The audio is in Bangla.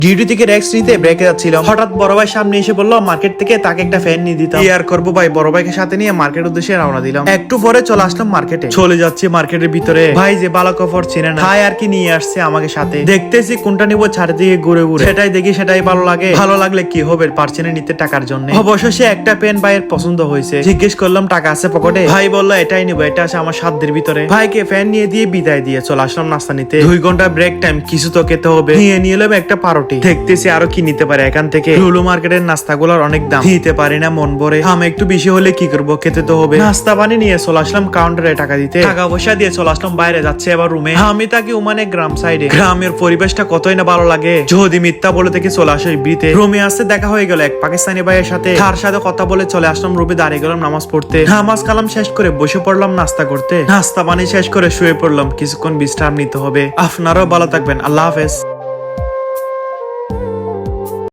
ডিউটি থেকে রেস্ট নিতে ব্রেকে যাচ্ছিলাম, হঠাৎ বড় ভাই সামনে এসে বললো মার্কেট থেকে তাকে একটা ফ্যান নিয়ে দিতাম। কি আর করবো ভাই, বড় ভাইকে সাথে নিয়ে মার্কেট উদ্দেশ্যে রওনা দিলাম। একটু পরে চলে আসলাম মার্কেটে। চলে যাচ্ছি মার্কেটের ভিতরে, ভাই যে বালা কফর চেনে না, ভাই আর কি নিয়ে আসছে আমাকে সাথে। দেখতেছি কোনটা নিবো, চারিদিকে ঘুরে ঘুরে সেটাই দেখি, সেটাই ভালো লাগে। ভালো লাগলে কি হবে, পারছে না নিতে টাকার জন্য। অবশেষে একটা পেন ভাইয়ের পছন্দ হয়েছে। জিজ্ঞেস করলাম টাকা আছে পকেটে, ভাই বললো এটাই নিবো, এটা আছে আমার সাধ্যের ভিতরে। ভাইকে ফ্যান নিয়ে দিয়ে বিদায় দিয়ে চলে আসলাম নাস্তা নিতে। 2 ঘন্টা ব্রেক টাইম, কিছু তো খেতে হবে। নিয়ে এলাম একটা পারোটি। দেখতেছি আরো কি নিতে পারে এখান থেকে। লুলু মার্কেটের নাস্তাগুলোর অনেক দাম, নিতে পারি না মন ভরে। একটু বেশি হলে কি করবো, খেতে তো হবে। নাস্তা পানি নিয়ে চলে আসলাম কাউন্টারে টাকা দিতে। টাকা পয়সা দিয়ে চলে আসলাম বাইরে, যাচ্ছে এবার রুমে। আমি থাকি ওমানে গ্রাম সাইডে। গ্রামের পরিবেশটা কতই না ভালো লাগে, যদি মিথ্যা বলে থেকে চলে আসে বিতে। রুমে আসতে দেখা হয়ে গেল এক পাকিস্তানি ভাইয়ের সাথে, তার সাথে কথা বলে চলে আসলাম রুমে। দাঁড়িয়ে গেলাম নামাজ পড়তে। নামাজ কালাম শেষ করে বসে পড়লাম নাস্তা করতে। নাস্তা পানি শেষ করে শুয়ে পড়লাম, কিছুক্ষণ বিশ্রাম নিতে হবে। আপনারাও ভালো থাকবেন, আল্লাহ হাফেজ।